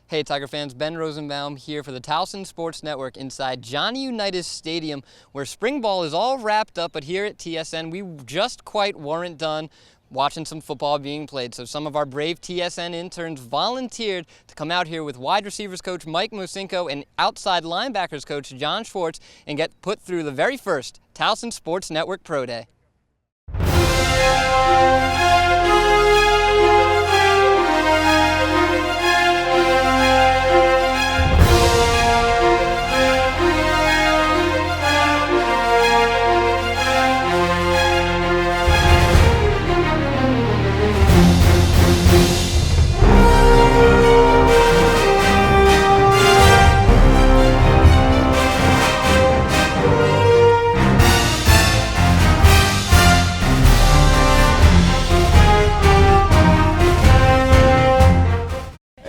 Hey Tiger fans, Ben Rosenbaum here for the Towson Sports Network inside Johnny Unitas Stadium, where spring ball is all wrapped up, but here at TSN we just quite weren't done watching some football being played. So some of our brave TSN interns volunteered to come out here with wide receivers coach Mike Moyseenko and outside linebackers coach John Schwartz and get put through the very first Towson Sports Network Pro Day.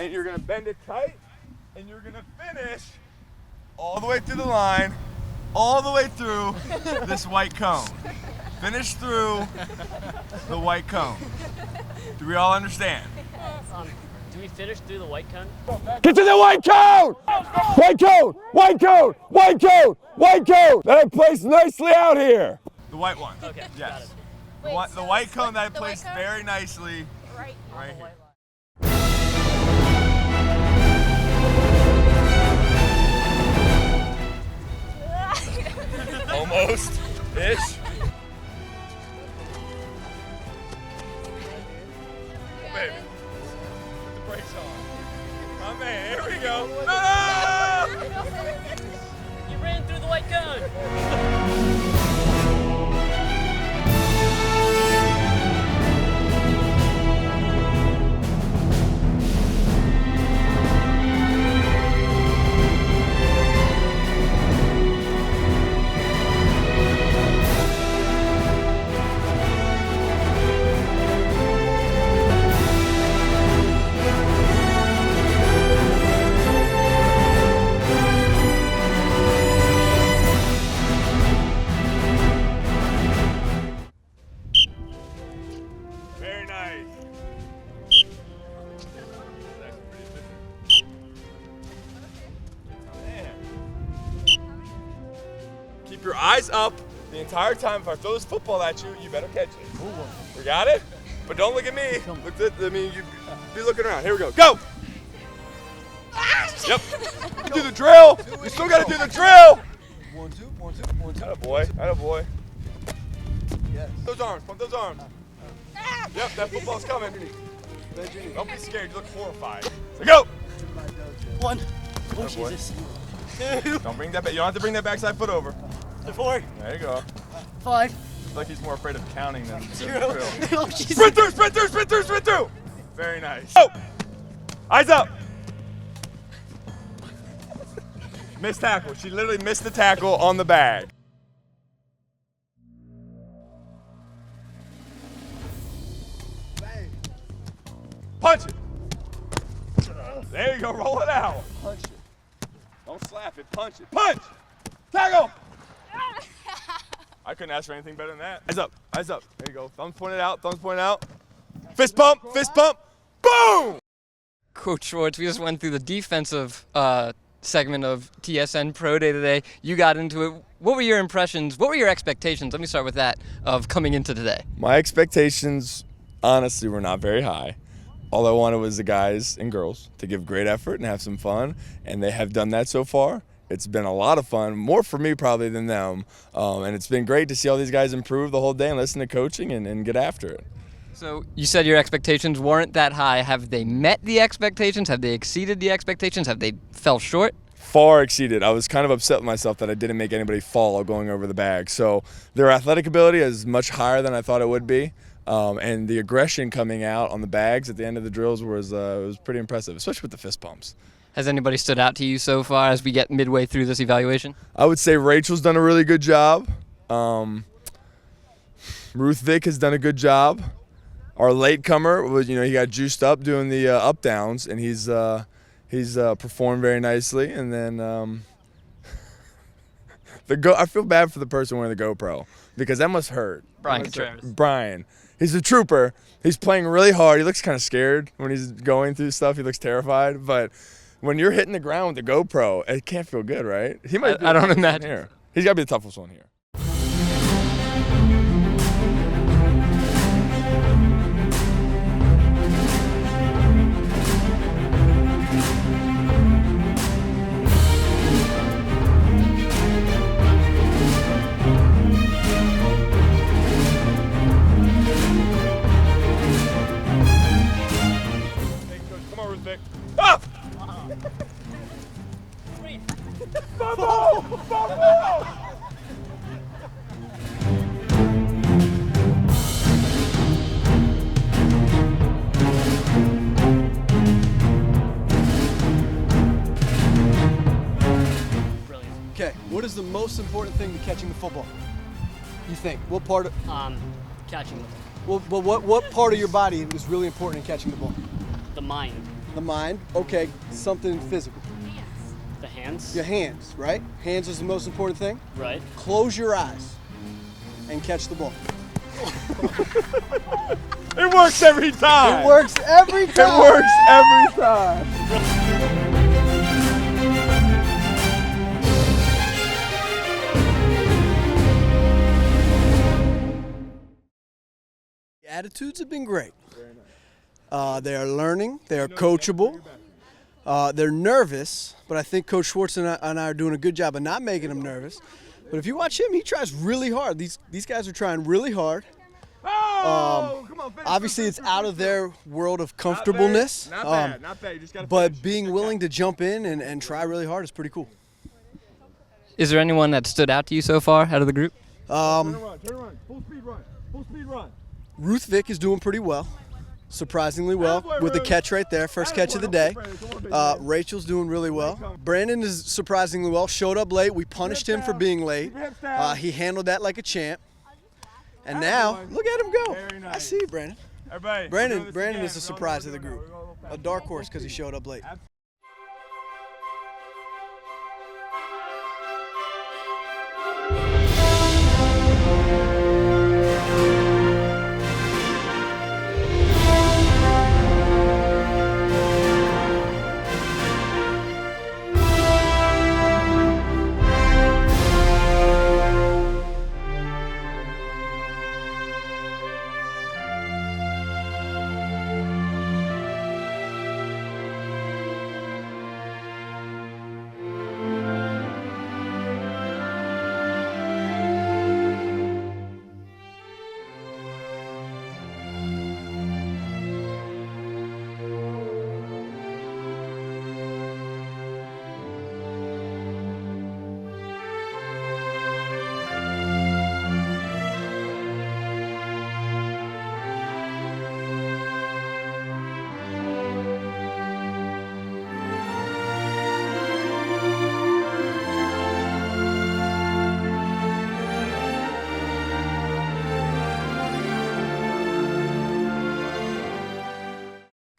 You're going to bend it tight, and you're going to finish all the way through the line, all the way through this white cone. Finish through the white cone. Do we all understand? Do we finish through the white cone? Get to the white cone! White cone! White cone! White cone! White cone! That I placed nicely out here. The white one. Okay, Yes. got it. The white cone that I placed very nicely right here. Almost-ish. Oh, baby. Put the brakes on. My man, here we go. No! You ran through the white cone! Very nice. Keep your eyes up the entire time. If I throw this football at you, you better catch it. We got it? But don't look at me. You be looking around. Here we go. Go! Yep. Do the drill. You still got to do the drill. 1, 2, 1, 2, 1, 2. Attaboy. Yes. Those arms. Pump those arms. Yep, that football's coming. Don't be scared. You look horrified. So go. 1. Oh, Attaboy. Jesus. 2. Don't bring that back. You don't have to bring that backside foot over. 4. There you go. 5. It's like he's more afraid of counting than 0. drill. Oh, Jesus. Sprint through, sprint through, sprint through, sprint through. Very nice. Oh! Eyes up. Missed tackle. She literally missed the tackle on the bag. Punch it. There you go. Roll it out. Punch it. Don't slap it. Punch it. Punch. Tackle. I couldn't ask for anything better than that. Eyes up. Eyes up. There you go. Thumbs pointed out. Thumbs pointed out. Fist pump. Fist pump. Boom. Coach Schwartz, we just went through the defensive segment of TSN Pro Day today. You got into it. What were your impressions? What were your expectations? Let me start with that of coming into today. My expectations, honestly, were not very high. All I wanted was the guys and girls to give great effort and have some fun, and they have done that so far. It's been a lot of fun, more for me probably than them, and it's been great to see all these guys improve the whole day and listen to coaching and get after it. So you said your expectations weren't that high. Have they met the expectations? Have they exceeded the expectations? Have they fell short? Far exceeded. I was kind of upset with myself that I didn't make anybody fall going over the bag. So their athletic ability is much higher than I thought it would be. And the aggression coming out on the bags at the end of the drills was pretty impressive, especially with the fist pumps. Has anybody stood out to you so far as we get midway through this evaluation? I would say Rachel's done a really good job. Ruth Vick has done a good job. Our latecomer was, he got juiced up doing the up downs, and he's performed very nicely. And then I feel bad for the person wearing the GoPro because that must hurt. Brian Contreras. Brian. He's a trooper. He's playing really hard. He looks kind of scared when he's going through stuff. He looks terrified. But when you're hitting the ground with the GoPro, it can't feel good, right? He might. I don't imagine. Here. He's got to be the toughest one here. Come on, Vic. Up! Fumble! Fumble! Brilliant. Okay, what is the most important thing to catching the football? You think? What part of Catching the ball. what part of your body is really important in catching the ball? The mind. The mind. Okay, something physical. The hands. Your hands, right? Hands is the most important thing. Right. Close your eyes and catch the ball. It works every time. It works every time. It works every time. Attitudes have been great. They are learning. They are coachable. They're nervous, but I think Coach Schwartz and I are doing a good job of not making them nervous. But if you watch him, he tries really hard. These guys are trying really hard. Obviously, it's out of their world of comfortableness. Not bad. Not bad. You just gotta But finish. being willing to jump in and try really hard is pretty cool. Is there anyone that stood out to you so far out of the group? Turn around. Full speed run. Full speed run. Ruth Vick is doing pretty well, surprisingly well, with the catch right there, first catch of the day. Rachel's doing really well. Brandon is surprisingly well, showed up late. We punished him for being late. He handled that like a champ. And now, look at him go. I see you, Brandon. Brandon is a surprise of the group. A dark horse because he showed up late.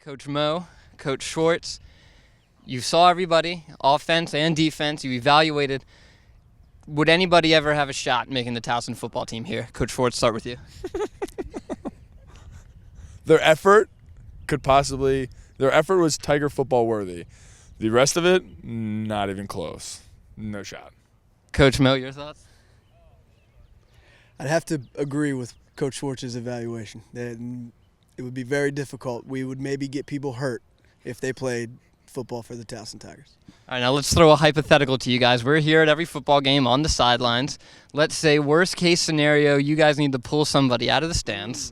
Coach Mo, Coach Schwartz, you saw everybody, offense and defense, you evaluated. Would anybody ever have a shot making the Towson football team here? Coach Schwartz, start with you. Their effort was Tiger football worthy. The rest of it, not even close. No shot. Coach Mo, your thoughts? I'd have to agree with Coach Schwartz's evaluation. It would be very difficult. We would maybe get people hurt if they played football for the Towson Tigers. All right, now let's throw a hypothetical to you guys. We're here at every football game on the sidelines. Let's say worst case scenario, you guys need to pull somebody out of the stands.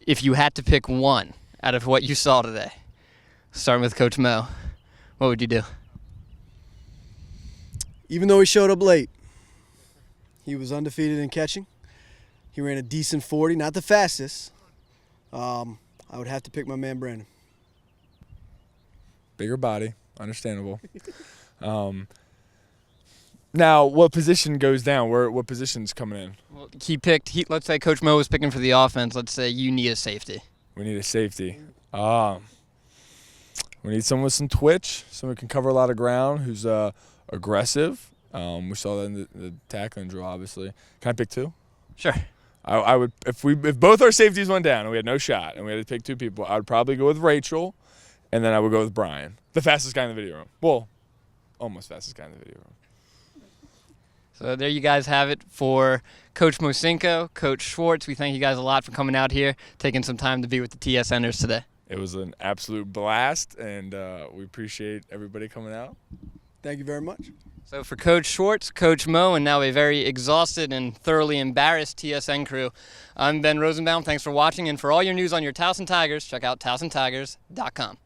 If you had to pick one out of what you saw today, starting with Coach Mo, what would you do? Even though he showed up late, he was undefeated in catching. He ran a decent 40, not the fastest. I would have to pick my man Brandon. Bigger body, understandable. Now, what position goes down? What position's coming in? Well, let's say Coach Mo was picking for the offense. Let's say you need a safety. We need a safety. We need someone with some twitch, someone who can cover a lot of ground, who's aggressive. We saw that in the tackling drill, obviously. Can I pick two? Sure. I would if both our safeties went down and we had no shot and we had to pick two people, I would probably go with Rachel and then I would go with Brian, the fastest guy in the video room. Well, almost fastest guy in the video room. So there you guys have it for Coach Moyseenko, Coach Schwartz. We thank you guys a lot for coming out here, taking some time to be with the TSNers today. It was an absolute blast, and we appreciate everybody coming out. Thank you very much. So for Coach Schwartz, Coach Mo, and now a very exhausted and thoroughly embarrassed TSN crew, I'm Ben Rosenbaum. Thanks for watching, and for all your news on your Towson Tigers, check out TowsonTigers.com.